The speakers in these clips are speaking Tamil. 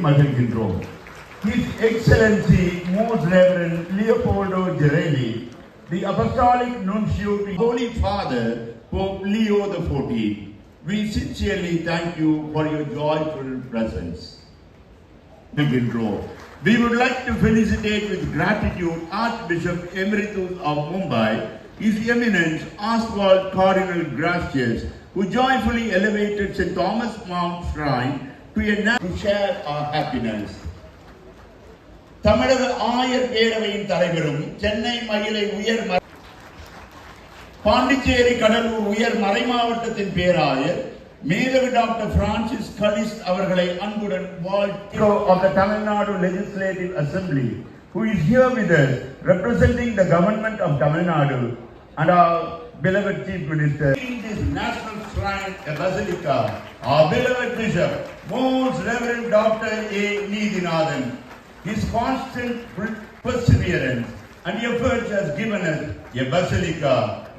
மகிழ்கின்றோம். His Excellency Most Reverend Leopoldo Gerelli, the Apostolic Nuncio to Holy Father Pope Leo XIV, we sincerely thank you for your joyful presence. We would like to felicitate with gratitude Archbishop Emeritus of Mumbai, His Eminence Oswald Cardinal Gracious, who joyfully elevated St. Thomas Mount Shrine to share our happiness. தமிழக ஆயர் பேரவையின் தலைவரும் சென்னை மயிலை உயர் பாண்டிச்சேரி கடலூர் உயர் மறைமாவட்டத்தின் பேராயர் மேதகு டாக்டர் பிரான்சிஸ் கலிஸ் அவர்களை அன்புடன் வாழ்த்து of the Tamil Nadu Legislative Assembly, who is here with us representing the government of Tamil Nadu and our beloved Chief Minister. In this national shrine, a basilica, our beloved Bishop, Most Reverend Dr. A. Needinathan, his constant perseverance and efforts has given us a basilica,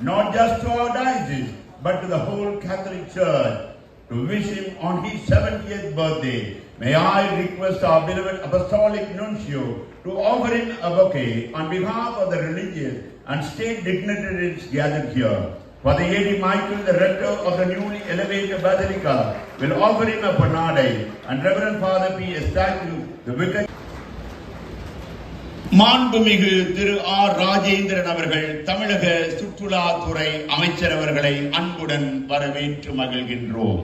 not just to our diocese, but to the whole Catholic Church. To wish him on his 70th birthday, may I request our beloved Apostolic Nuncio to offer him a bouquet on behalf of the religious and state dignitaries gathered here. Father A.D. Michael, the rector of the newly elevated basilica, will offer him a panade, and Reverend Father P. Estacu, the vicar. மாண்புமிகு திரு ஆர் ராஜேந்திரன் அவர்கள் தமிழக சுற்றுலாத்துறை அமைச்சர் அவர்களை அன்புடன் வரவேற்று மகிழ்கின்றோம்.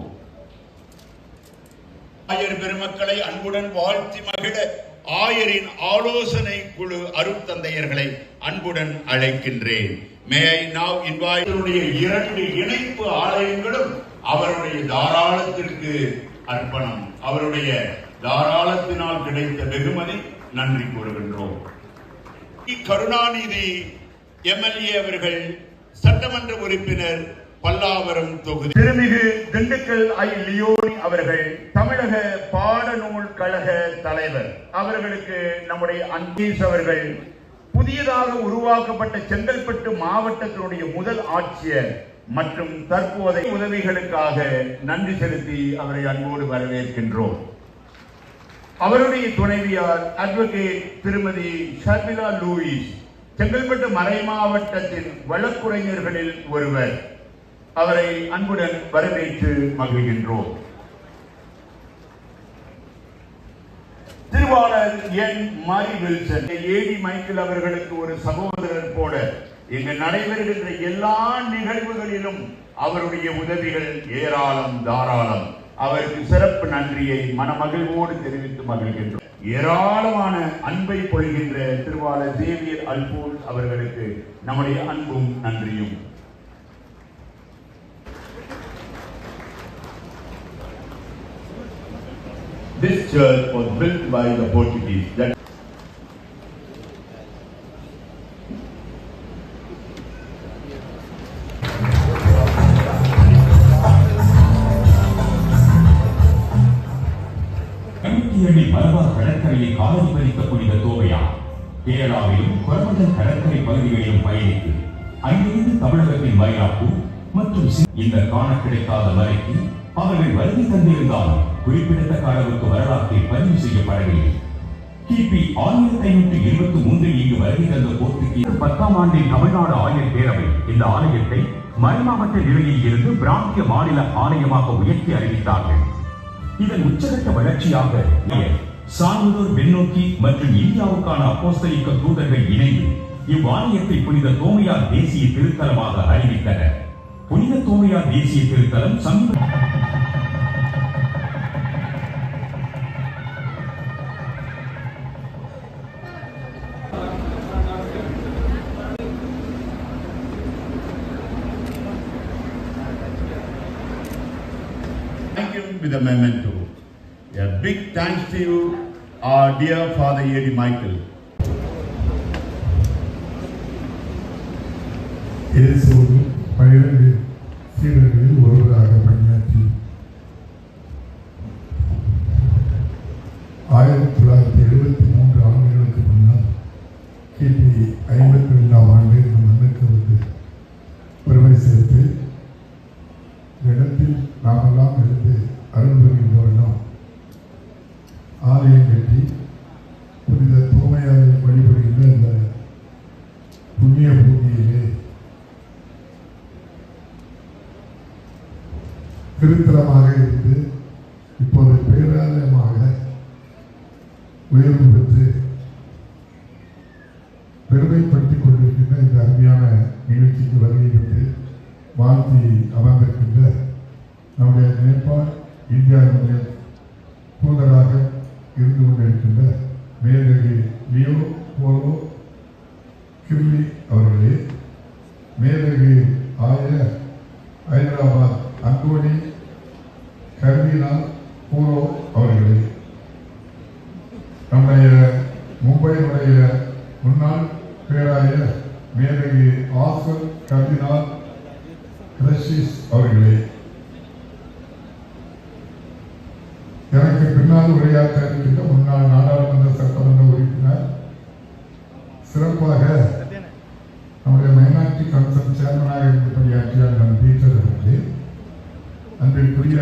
ஆயர் பெருமக்களை அன்புடன் வாழ்த்தி மகிழ ஆயரின் ஆலோசனை குழு அருட்தந்தையர்களை அன்புடன் அழைக்கின்றேன். May I now invite இரண்டு இணைப்பு ஆலயங்களும் அவருடைய தாராளத்திற்கு அர்ப்பணம், அவருடைய தாராளத்தினால் கிடைத்த வெகுமதி நன்றி கூறுகின்றோம். கருணாநிதி எம்எல்ஏ அவர்கள் சட்டமன்ற உறுப்பினர் பல்லாவரம் தொகுதி, திருமிகு திண்டுக்கல் ஐ லியோனி அவர்கள் தமிழக பாடநூல் கழக தலைவர் அவர்களுக்கு நம்முடைய அன்பீஸ் அவர்கள் புதியதாக உருவாக்கப்பட்ட செங்கல்பட்டு மாவட்டத்தினுடைய முதல் ஆட்சியர் மற்றும் தற்போதைய உதவிகளுக்காக நன்றி செலுத்தி அவரை அன்போடு வரவேற்கின்றோம். அவருடைய துணைவியார் அட்வொகேட் திருமதி ஷர்மிளா லூயிஸ் செங்கல்பட்டு மறைமாவட்டத்தின் வழக்குரைஞர்களில் ஒருவர், அவரை அன்புடன் வரவேற்று மகிழ்கின்றோம். திருவாளர் என் மாரி வில்சன், ஏடி மைக்கேல் அவர்களுக்கு ஒரு சகோதரர் போல இங்கு நடைபெறுகின்ற எல்லா நிகழ்வுகளிலும் அவருடைய உதவிகள் ஏராளம் தாராளம். அவருக்கு சிறப்பு நன்றியை மனமகிழ்வோடு தெரிவித்து மகிழ்கின்றோம். ஏராளமான அன்பை பொழிகின்ற திருவாளர் சேவியர் அல்போன்ஸ் அவர்களுக்கு நம்முடைய அன்பும் நன்றியும். This church was built by the Portuguese. Malabar கடற்கரையை காலடி பதித்த புனித தோவையா கேரளாவிலும் கொரமண்டல் கடற்கரை பகுதிகளிலும் பயணித்து அங்கிருந்து தமிழகத்தின் மயிலாப்பூர் மற்றும் இந்த காண கிடைக்காத மலைக்கு அவர்கள் வருகை தந்திருந்தாலும் குறிப்பிடத்தக்க அளவுக்கு வரலாற்றில் பதிவு செய்யப்படவில்லை. கிபி 1523 இங்கு வருகை தந்த போர்த்துகீஸ் 10ஆம் ஆண்டின் தமிழ்நாடு ஆயர் பேரவை இந்த ஆலயத்தை மறைமாவட்ட நிலையில் இருந்து பிராந்திய மாநில ஆலயமாக உயர்த்தி அறிவித்தார்கள். இதன் உச்சகட்ட வளர்ச்சியாக சான்வதோர் பென்னோக்கி மற்றும் இந்தியாவுக்கான அப்போஸ்தலிக்க தூதர்கள் இணைந்து இவ்வாலயத்தை புனித தோமையார் தேசிய திருத்தலமாக அறிவித்தனர். புனித தோமையார் தேசிய திருத்தலம் with a memento. A big thanks to you, our dear Father A.D. Michael. இயேசுவின் 12 சீடர்களில் ஒருவராக பணியாற்றி 1973 ஆண்டுகளுக்கு முன்னர் கிபி 52ஆம் ஆண்டு நம் மண்ணுக்கு வந்து பெருமை சேர்த்து இடத்தில் நாமெல்லாம் இருந்து அருள் புரிகின்ற வண்ணம் ஆலய திருத்தலமாக இருந்து இப்போது பேராலயமாக உயர்வு பெற்று பெருமைப்படுத்திக் கொண்டிருக்கின்ற இந்த அருமையான நிகழ்ச்சிக்கு வருகிறது வாழ்த்தி அமர்ந்திருக்கின்ற நம்முடைய நேபாள் இந்தியாவுடைய தூதராக இருந்து கொண்டிருக்கின்ற மேதகு லியோ போலோ கிர்லி அவர்களே, மேதகு ஆயர் ஹைதராபாத் அந்தோனி கர்தினால் பூரோ அவர்களே, நம்முடைய மும்பையினுடைய முன்னாள் பேராயர் மேதகு ஆசர் கர்தினால் கிரஷிஸ் அவர்களே, எனக்கு பின்னால் உரையாற்ற இருக்கின்ற முன்னாள் நாடாளுமன்ற சட்டமன்ற உறுப்பினர், சிறப்பாக நம்முடைய மைனாரிட்டி கன்சர்ன் சேர்மனாக இருந்து பணியாற்றிய நம் டீச்சர் அவர்களே, அன்பிற்குரிய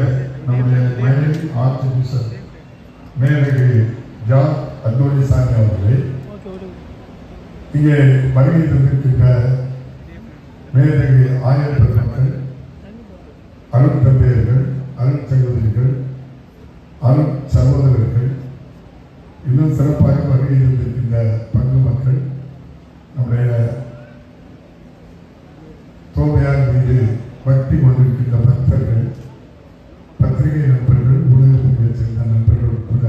நம்முடைய மயிலை ஆர்ச் பிஷப் மேதகு ஜார்ஜ் அந்தோனிசாமி அவர்களே, இங்கே வருகை தந்திருக்கின்ற மேதகு ஆயர் பெருமக்கள், அருள் தந்தையர்கள், அருள் சகோதரிகள், அருள் சகோதரர்கள், இன்னும் சிறப்பாக வருகை தந்திருக்கின்ற பங்கு மக்கள், நம்முடைய தோமையார் மீது பக்தி கொண்டிருக்கின்ற பக்தர்கள், பத்திரிகை நண்பர்கள், ஊடகத்தை சேர்ந்த நண்பர்கள் உட்பட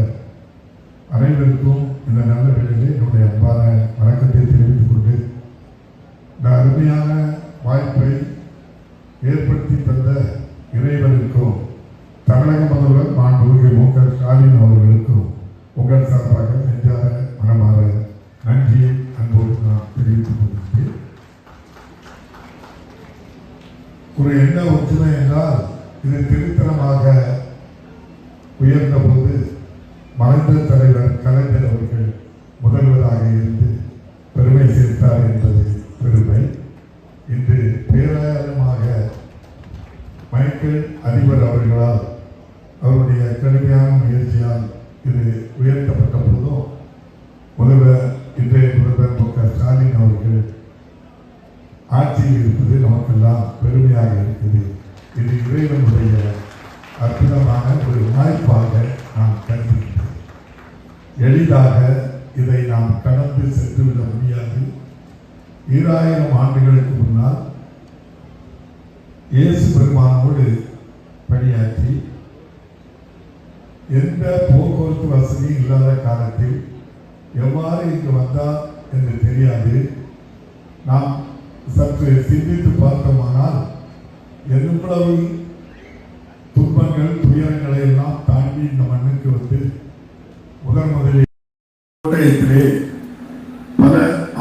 அனைவருக்கும் இந்த நல்ல வேளையிலே என்னுடைய அன்பான வணக்கத்தை தெரிவித்துக் கொண்டு இந்த அருமையான வாய்ப்பை ஏற்படுத்தி தந்த இறைவனுக்கும் தமிழக முதல்வர் மாண்புமிகு மு.க. ஸ்டாலின் அவர்களுக்கும் உங்கள் சார்பாக நெஞ்சார மனமாற நன்றியை அன்போடு நான் தெரிவித்துக் கொண்டிருக்கிறேன். ஒரு என்ன ஒற்றுமை என்றால், இது திருத்தலமாக உயர்ந்த போது மறைந்த தலைவர் கலைஞர் அவர்கள் முதல்வராக இருந்து பெருமை சேர்த்தார் என்பது பெருமை. இன்று பேராயமாக மைக்கேல் அதிபர் அவர்களால் அவருடைய கடுமையான முயற்சியால் இது உயர்த்தப்பட்ட போதும் முதல்வர் இன்றைய முதல்வர் மு.க. ஸ்டாலின் அவர்கள் ஆட்சியில் இருப்பது நமக்கெல்லாம் பெருமையாக இருக்குது. இது இறைவனுடைய அற்புதமான ஒரு வாய்ப்பாக நாம் கருதுகிறோம். எளிதாக இதை நாம் கடந்து சென்றுவிட முடியாது. 2000 ஆண்டுகளுக்கு முன்னால் இயேசு பெருமானோடு பணியாற்றி எந்த போக்குவரத்து வசதி இல்லாத காலத்தில் எவ்வாறு இங்கு வந்தார் என்று தெரியாது. நாம் சற்று சிந்தித்து பார்த்தோமானால் எவ்வளவு துன்பங்கள் துயரங்களை எல்லாம் தாண்டி இந்த மண்ணுக்கு வந்து முதலில் கோட்டயத்திலே பல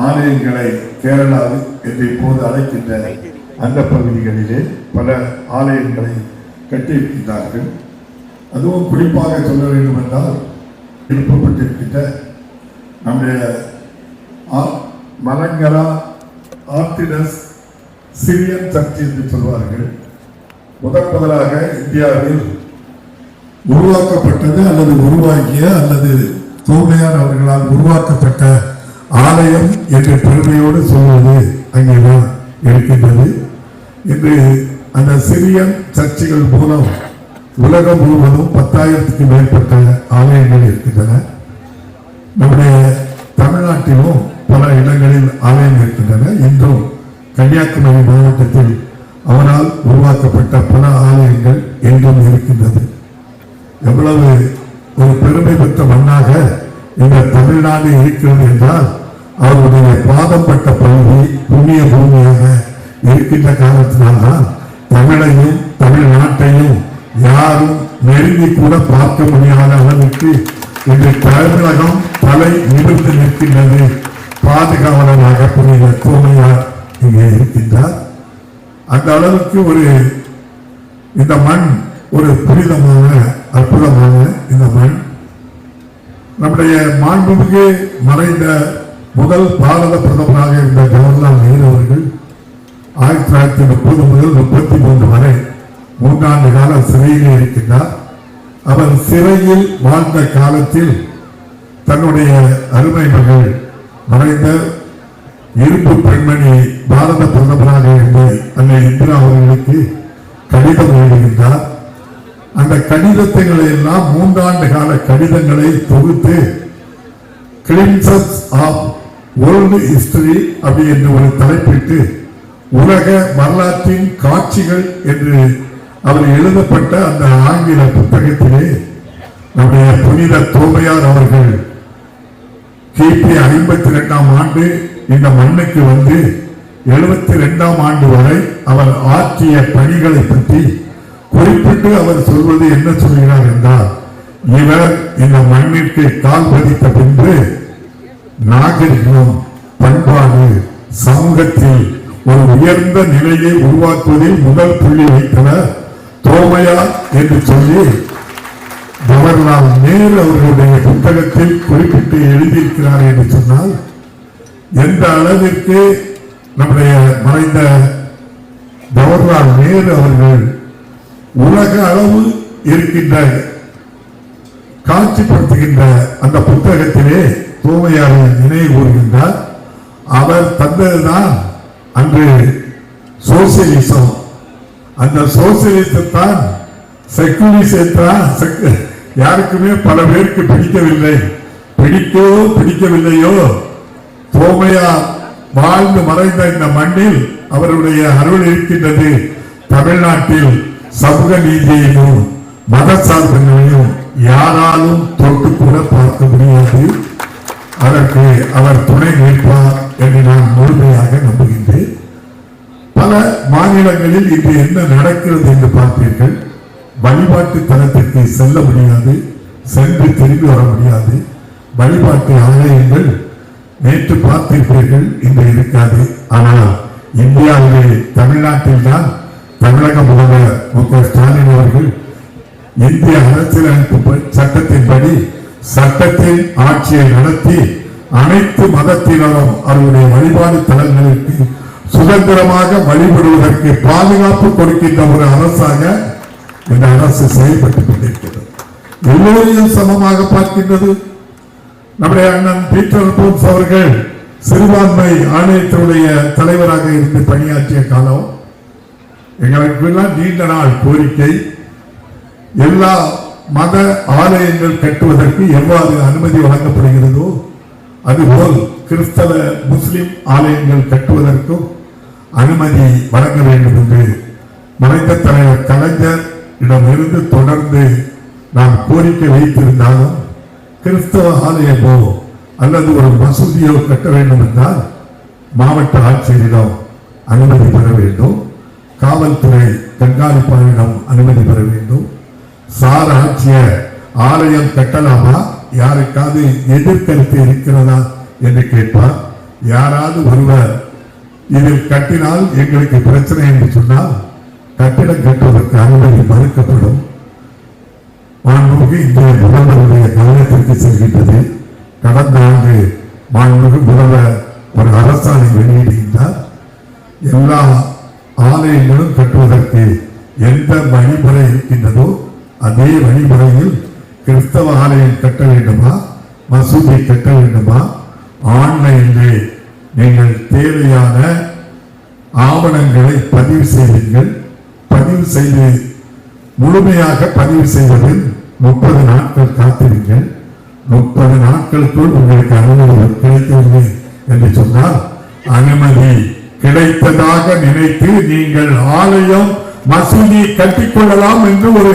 ஆலயங்களை கேரளாவில் என்று இப்போது அழைக்கின்ற அந்த பகுதிகளிலே பல ஆலயங்களை கட்டியிருக்கின்றார்கள். அதுவும் குறிப்பாக சொல்ல வேண்டும் என்றால், எழுப்பப்பட்டிருக்கின்ற நம்முடைய மலங்கரா ஆர்த்திடஸ் சிரியன் சர்ச் என்று சொல்வார்கள். முதலாக இந்தியாவில் உருவாக்கப்பட்டது அல்லது உருவாக்கிய அல்லது தூய்மையார் அவர்களால் உருவாக்கப்பட்ட ஆலயம் என்று பெருமையோடு சொல்வது அங்கேதான் இருக்கின்றது. இன்று அந்த சிரியன் சர்ச்சுகள் மூலம் உலகம் முழுவதும் 10,000க்கும் மேற்பட்ட ஆலயங்கள் இருக்கின்றன. நம்முடைய தமிழ்நாட்டிலும் பல இடங்களில் ஆலயம் இருக்கின்றன. இன்றும் கன்னியாகுமரி மாவட்டத்தில் அவரால் உருவாக்கப்பட்ட பல ஆலயங்கள் எங்கும் இருக்கின்றது. எவ்வளவு ஒரு பெருமை பெற்ற மண்ணாக இந்த தமிழ்நாடு இருக்கிறது என்றால், அவருடைய பாதப்பட்ட பகுதி புண்ணிய பூமியாக இருக்கின்ற காரணத்தினால்தான் தமிழையும் தமிழ்நாட்டையும் யாரும் நெருங்கி கூட பார்க்க முடியாத அளவிற்கு இன்று தமிழகம் தலை நிமிர்ந்து நிற்கின்றது. பாதுகாவலராக புனித தூய்மையார் இங்கே இருக்கின்றார். அந்த அளவுக்கு இந்த மண் ஒரு புனிதமான அற்புதமான இந்த மண். நம்முடைய மாண்புமிகு மறைந்த முதல் பாரத பிரதமராக இருந்த ஜவஹர்லால் நேரு அவர்கள் 1930 முதல் 33 வரை 3 ஆண்டு காலம் சிறையிலே இருக்கின்றார். அவர் சிறையில் வாழ்ந்த காலத்தில் தன்னுடைய அருமை மகள் மறைந்த இருப்பு பெண்மணி பாரத பிரதமராக இருந்த அன்னை இந்திரா அவர்களுக்கு கடிதம் எழுதுகின்றார். அந்த கடிதங்களை எல்லாம் 3 ஆண்டு கால கடிதங்களை தொகுத்து கிளிம்சஸ் ஆஃப் வேர்ல்டு ஹிஸ்டரி அப்படி என்று ஒரு தலைப்பிட்டு உலக வரலாற்றின் காட்சிகள் என்று அவர் எழுதப்பட்ட அந்த ஆங்கில புத்தகத்திலே நம்முடைய புனித தோமையார் அவர்கள் கிபி 52ஆம் ஆண்டு இந்த மண்ணுக்கு வந்து 72ஆம் ஆண்டு வரை அவர் ஆற்றிய பணிகளை பற்றி குறிப்பிட்டு அவர் சொல்வது என்ன சொல்கிறார் என்றால், இவர் இந்த மண்ணிற்கு கால் பதித்த பின்பு நாகரிகம், பண்பாடு, சமூகத்தில் ஒரு உயர்ந்த நிலையை உருவாக்குவதில் முதல் புள்ளி வைத்தவர் தோமையார் என்று சொல்லி ஜவஹர்லால் நேரு அவர்களுடைய புத்தகத்தில் குறிப்பிட்டு எழுதியிருக்கிறார் என்று சொன்னால், எந்த அளவிற்கு நம்முடைய மறைந்த ஜவஹர்லால் நேரு அவர்கள் உலக அளவு இருக்கின்ற காட்சிப்படுத்துகின்ற அந்த புத்தகத்திலே தோமையாரை நினைவு கூறுகின்றார். அவர் தந்ததுதான் அன்று சோசியலிசம். அந்த சோசியலிசத்தான் செக்குலரிசத்தை யாருக்குமே பல பேருக்கு பிடிக்கவில்லை. பிடிக்கவில்லையோ, தோமையார் வாழ்ந்து மறைந்த இந்த மண்ணில் அவருடைய அருள் இருக்கின்றது. தமிழ்நாட்டில் சமூக நீதியையும் மத சார்பினையும் யாராலும் தொட்டு கூட பார்க்க முடியாது. அதற்கு அவர் துணை நிற்பார் என்று நான் முழுமையாக நம்புகின்றேன். பல மாநிலங்களில் இன்று என்ன நடக்கிறது என்று பார்ப்பீர்கள். வழிபாட்டு தலத்திற்கு செல்ல முடியாது, சென்று திரும்பி வர முடியாது. வழிபாட்டு ஆலயங்கள் நேற்று பார்த்திருப்பீர்கள், இன்று இருக்காது. ஆனால் இந்தியாவிலே தமிழ்நாட்டில் தான் தமிழக முதல்வர் மு.க. ஸ்டாலின் அவர்கள் இந்திய அரசியலமைப்பு சட்டத்தின்படி சட்டத்தின் ஆட்சியை நடத்தி அனைத்து மதத்தினரும் அவருடைய வழிபாடு தலங்களுக்கு சுதந்திரமாக வழிபடுவதற்கு பாதுகாப்பு கொடுக்கின்ற ஒரு அரசாக இந்த அரசு செயல்பட்டுக் கொண்டிருக்கிறது. எல்லோரையும் சமமாக பார்க்கின்றது. நம்முடைய அண்ணன் பீட்டர் போன்ஸ் அவர்கள் சிறுபான்மை ஆணையத்தினுடைய தலைவராக இருந்து பணியாற்றிய காலம் எங்களுக்கு நீண்ட நாள் கோரிக்கை. எல்லா மத ஆலயங்கள் கட்டுவதற்கு எவ்வாறு அனுமதி வழங்கப்படுகிறதோ அதுபோல் கிறிஸ்தவ முஸ்லிம் ஆலயங்கள் கட்டுவதற்கும் அனுமதி வழங்க வேண்டும் என்று மறைந்த தலைவர் கலைஞர் இடமிருந்து தொடர்ந்து நாம் கோரிக்கை வைத்திருந்தாலும் கிறிஸ்தவ ஆலயமோ அல்லது ஒரு மசூதியோ கட்ட வேண்டும் என்றால் மாவட்ட ஆட்சியரிடம் அனுமதி பெற வேண்டும், காவல்துறை கண்காணிப்பாளரிடம் அனுமதி பெற வேண்டும். சார் ஆட்சிய ஆலயம் கட்டலாமா, யாருக்காவது எதிர்கருத்து இருக்கிறதா என்று கேட்பார். யாராவது ஒருவர் இதில் கட்டினால் எங்களுக்கு பிரச்சனை என்று சொன்னால் கட்டிடம் கட்டுவதற்கு அனுமதி மறுக்கப்படும். மாண்புமிகு இன்றைய முதல்வருடைய கவனத்திற்கு செல்கின்றது. கடந்த ஆண்டு மாண்புமிகு முதல்வர் ஒரு அரசாணை வெளியிடுகின்றார். எல்லா ஆலயங்களும் கட்டுவதற்கு எந்த வழிமுறை இருக்கின்றதோ அதே வழிமுறையில் கிறிஸ்தவ ஆலயம் கட்ட வேண்டுமா, மசூதி கட்ட வேண்டுமா, ஆன்லைனிலே நீங்கள் தேவையான ஆவணங்களை பதிவு செய்வீர்கள். பதிவு செய்து முழுமையாக பதிவு செய்வதில் 30 நாட்கள் காத்திருங்கள். 30 நாட்களுக்குள் உங்களுக்கு அனுமதி கிடைக்கவில்லை என்று சொன்னால் அனுமதி கிடைத்ததாக நினைத்து நீங்கள் ஆலயம் மசூதி கட்டிக்கொள்ளலாம் என்று ஒரு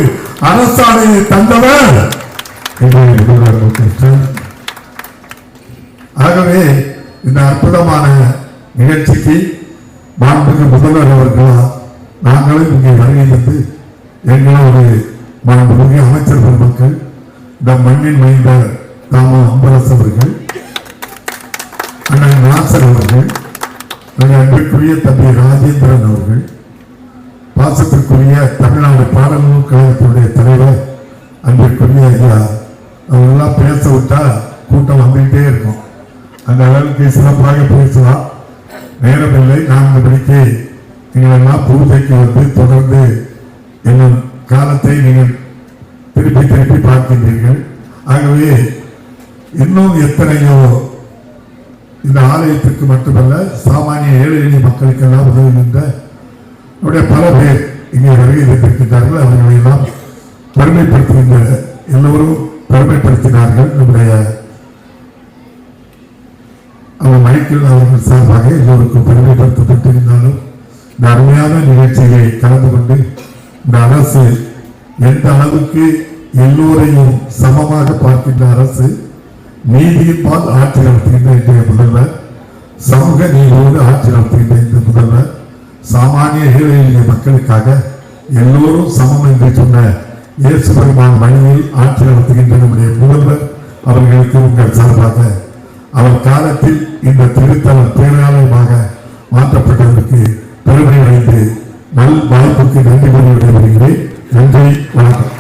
அரசாணையை தந்தவர். ஆகவே இந்த அற்புதமான நிகழ்ச்சிக்கு மாண்புமிகு முதல்வர் அவர்களால் நாங்களும் இங்கே வருகை வந்து எங்களோடு மாண்புமிகு அமைச்சர் பெருமக்கள், இந்த மண்ணின் மைந்தர் தாமோ அம்பரசு அவர்கள், அண்ணன் நாசர் அவர்கள், அன்பிற்குரிய தம்பி ராஜேந்திரன் அவர்கள், பாசத்திற்குரிய தமிழ்நாடு பாடநூல் கழகத்தினுடைய தலைவர் அன்பிற்குரிய ஐயா, அவங்கெல்லாம் பேச விட்டா கூட்டம் வந்துகிட்டே இருக்கும். அந்த அளவுக்கு சிறப்பாக பேசலாம். நேரமில்லை. 4 மணிக்கு நீங்கள் எல்லாம் பூஜைக்கு வந்து தொடர்ந்து என்னும் காலத்தை நீங்கள் திருப்பி பார்க்கின்றீர்கள். ஆகவே இன்னும் எத்தனையோ இந்த ஆலயத்திற்கு மட்டுமல்ல சாமானிய ஏழை எளிய மக்களுக்கெல்லாம் உதவுகின்ற நம்முடைய பல பேர் இங்கே வருகை இருக்கின்றார்கள். அவர்களை எல்லாம் பெருமைப்படுத்துகின்ற எல்லோரும் பெருமைப்படுத்தினார்கள். நம்முடைய அவர் மைக்கேல் அவர்கள் சார்பாக எல்லோருக்கும் பெருமைப்படுத்தப்பட்டிருந்தாலும் இந்த அருமையான நிகழ்ச்சியை கலந்து கொண்டு இந்த அரசு எந்த அளவுக்கு எல்லோரையும் சமமாக பார்க்கின்ற அரசு, நீதியின்பால் ஆட்சி நடத்துகின்ற இன்றைய முதல்வர், சமூக நீதியோடு ஆட்சி நடத்துகின்ற இந்த முதல்வர், சாமானிய ஏழை எளிய மக்களுக்காக எல்லோரும் சமம் என்று சொன்ன இயேசு பெருமான் வழியில் ஆட்சி நடத்துகின்ற நம்முடைய முதல்வர் அவர்களுக்கு உங்கள் சார்பாக அவர் காலத்தில் இந்த திருத்தலம் பேராலயமாக மாற்றப்பட்டதற்கு பெருமை அடைந்து நல் வாய்ப்புக்கு நன்றி கூறி விடைபெறுகிறேன். நன்றி, வணக்கம்.